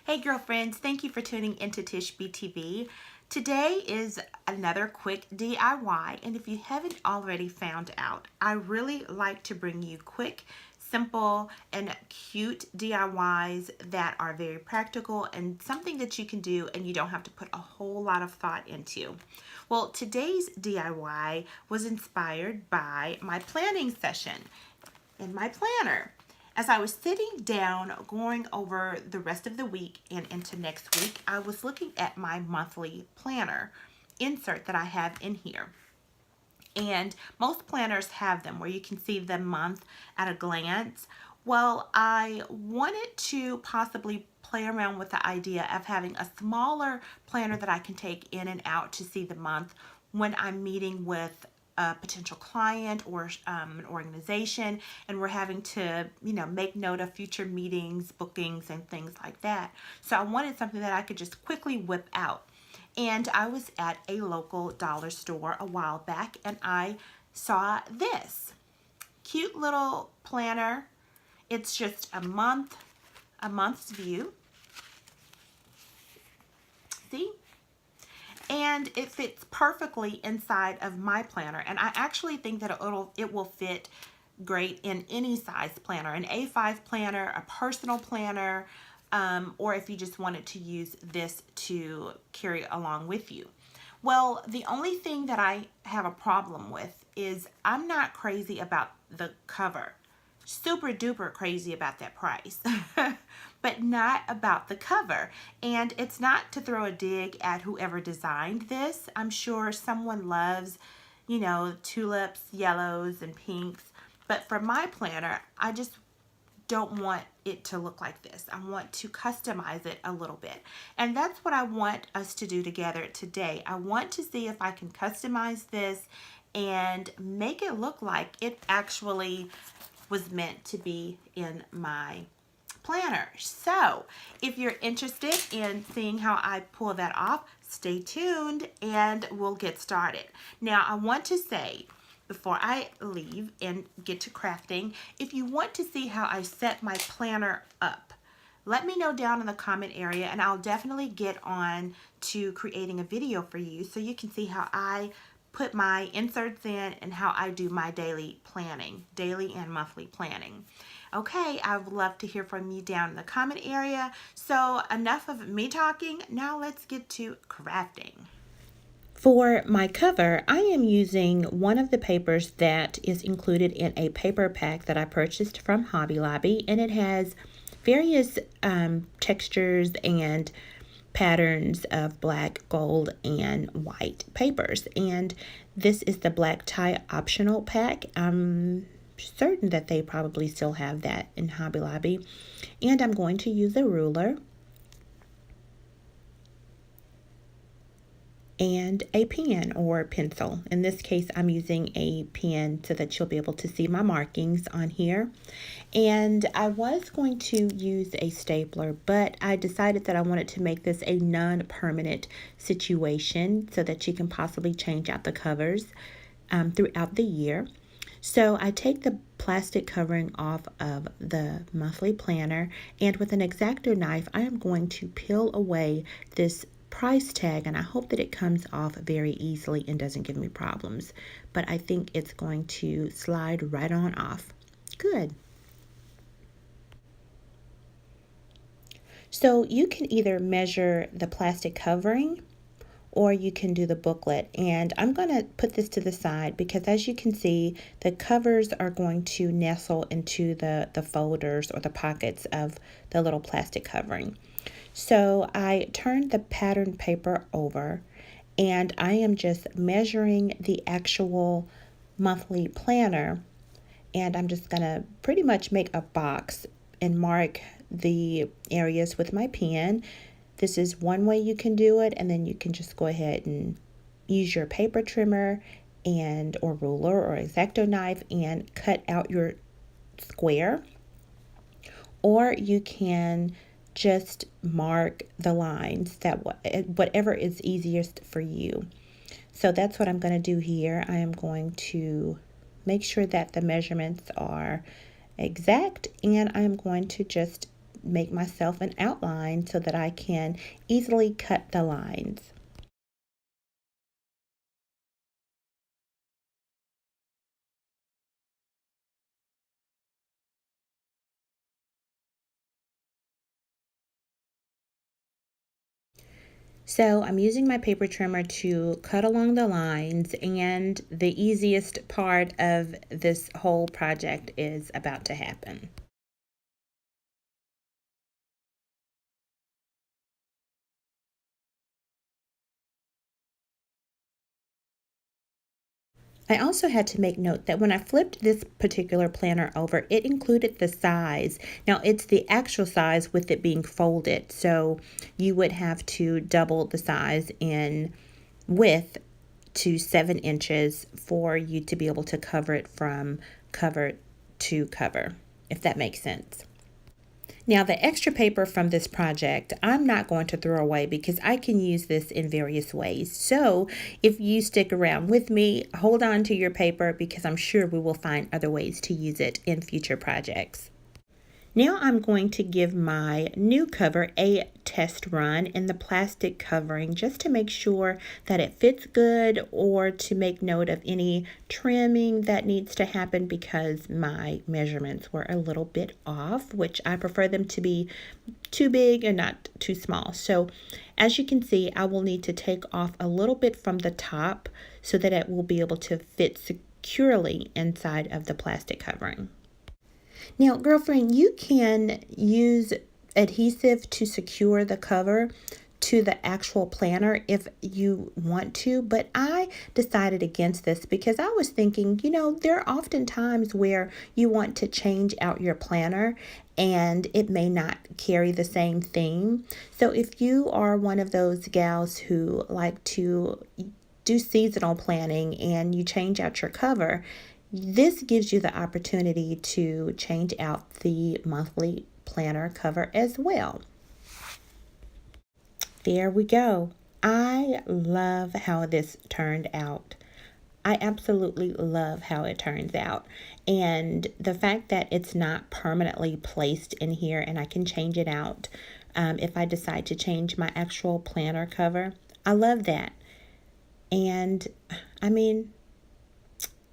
Hey girlfriends, thank you for tuning into Tish BTV. Today is another quick DIY, and if you haven't already found out, I really like to bring you quick, simple, and cute DIYs that are very practical and something that you can do and you don't have to put a whole lot of thought into. Well, today's DIY was inspired by my planning session in my planner. As I was sitting down going over the rest of the week and into next week, I was looking at my monthly planner insert that I have in here. And most planners have them where you can see the month at a glance. Well, I wanted to possibly play around with the idea of having a smaller planner that I can take in and out to see the month when I'm meeting with a potential client or an organization, and we're having to, make note of future meetings, bookings, and things like that. So I wanted something that I could just quickly whip out. And I was at a local dollar store a while back, and I saw this cute little planner. It's just a month's view. See? And it fits perfectly inside of my planner, and I actually think that it will fit great in any size planner, an A5 planner, a personal planner, or if you just wanted to use this to carry along with you. Well, the only thing that I have a problem with is I'm not crazy about the cover. Super duper crazy about that price, but not about the cover. And it's not to throw a dig at whoever designed this. I'm sure someone loves, tulips, yellows, and pinks. But for my planner, I just don't want it to look like this. I want to customize it a little bit. And that's what I want us to do together today. I want to see if I can customize this and make it look like it actually was meant to be in my planner. So if you're interested in seeing how I pull that off, stay tuned and we'll get started. Now I want to say, before I leave and get to crafting, if you want to see how I set my planner up, let me know down in the comment area, and I'll definitely get on to creating a video for you so you can see how I put my inserts in and how I do my daily planning, daily and monthly planning. Okay, I would love to hear from you down in the comment area. So enough of me talking, now let's get to crafting. For my cover, I am using one of the papers that is included in a paper pack that I purchased from Hobby Lobby, and it has various textures and patterns of black, gold, and white papers. And this is the black tie optional pack. I'm certain that they probably still have that in Hobby Lobby. And I'm going to use a ruler and a pen or pencil. In this case, I'm using a pen so that you'll be able to see my markings on here. And I was going to use a stapler, but I decided that I wanted to make this a non-permanent situation so that you can possibly change out the covers throughout the year. So I take the plastic covering off of the monthly planner, and with an X-Acto knife, I am going to peel away this price tag, and I hope that it comes off very easily and doesn't give me problems. But I think it's going to slide right on off. Good. So you can either measure the plastic covering or you can do the booklet. And I'm going to put this to the side because, as you can see, the covers are going to nestle into the folders or the pockets of the little plastic covering. So I turned the pattern paper over, and I am just measuring the actual monthly planner, and I'm just going to pretty much make a box and mark the areas with my pen. This is one way you can do it, and then you can just go ahead and use your paper trimmer or ruler or X-Acto knife and cut out your square, or you can just mark the lines, that whatever is easiest for you. So that's what I'm going to do here. I am going to make sure that the measurements are exact, and I'm going to just make myself an outline so that I can easily cut the lines. So I'm using my paper trimmer to cut along the lines, and the easiest part of this whole project is about to happen. I also had to make note that when I flipped this particular planner over, it included the size. Now it's the actual size with it being folded, so you would have to double the size in width to 7 inches for you to be able to cover it from cover to cover, if that makes sense. Now, the extra paper from this project, I'm not going to throw away because I can use this in various ways. So if you stick around with me, hold on to your paper because I'm sure we will find other ways to use it in future projects. Now I'm going to give my new cover a test run in the plastic covering just to make sure that it fits good, or to make note of any trimming that needs to happen because my measurements were a little bit off, which I prefer them to be too big and not too small. So as you can see, I will need to take off a little bit from the top so that it will be able to fit securely inside of the plastic covering. Now, girlfriend, you can use adhesive to secure the cover to the actual planner if you want to, but I decided against this because I was thinking, there are often times where you want to change out your planner and it may not carry the same theme. So if you are one of those gals who like to do seasonal planning and you change out your cover, this gives you the opportunity to change out the monthly planner cover as well. There we go. I love how this turned out. I absolutely love how it turns out. And the fact that it's not permanently placed in here and I can change it out if I decide to change my actual planner cover. I love that. And I mean,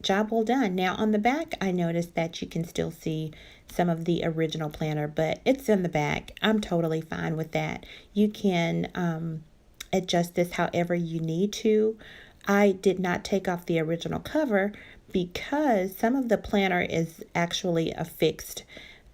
job well done. Now on the back, I noticed that you can still see some of the original planner, but it's in the back. I'm totally fine with that. You can adjust this however you need to. I did not take off the original cover because some of the planner is actually affixed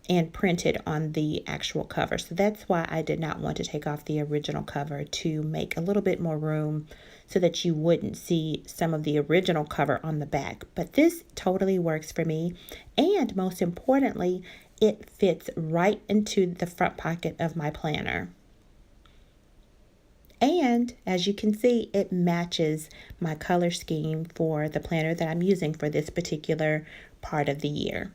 and printed on the actual cover. So that's why I did not want to take off the original cover, to make a little bit more room so that you wouldn't see some of the original cover on the back. But this totally works for me. And most importantly, it fits right into the front pocket of my planner. And as you can see, it matches my color scheme for the planner that I'm using for this particular part of the year.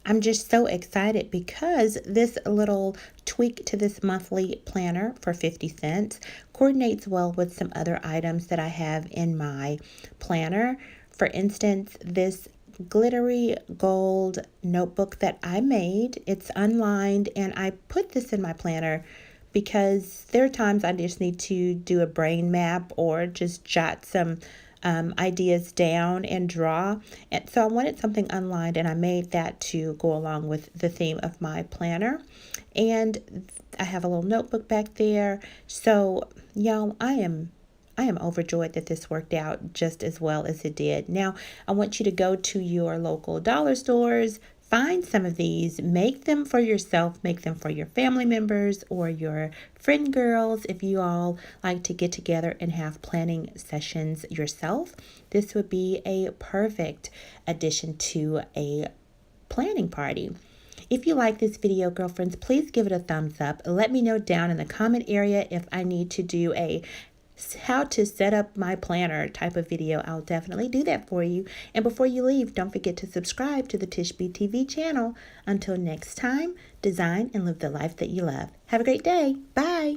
I'm just so excited because this little tweak to this monthly planner for 50 cents coordinates well with some other items that I have in my planner. For instance, this glittery gold notebook that I made. It's unlined, and I put this in my planner because there are times I just need to do a brain map or just jot some ideas down and draw. And so I wanted something unlined, and I made that to go along with the theme of my planner. And I have a little notebook back there. So y'all, I am overjoyed that this worked out just as well as it did. Now, I want you to go to your local dollar stores, find some of these, make them for yourself, make them for your family members or your friend girls. If you all like to get together and have planning sessions yourself, this would be a perfect addition to a planning party. If you like this video, girlfriends, please give it a thumbs up. Let me know down in the comment area if I need to do a how to set up my planner type of video. I'll definitely do that for you. And before you leave, don't forget to subscribe to the Tish BTV channel. Until next time, design and live the life that you love. Have a great day. Bye.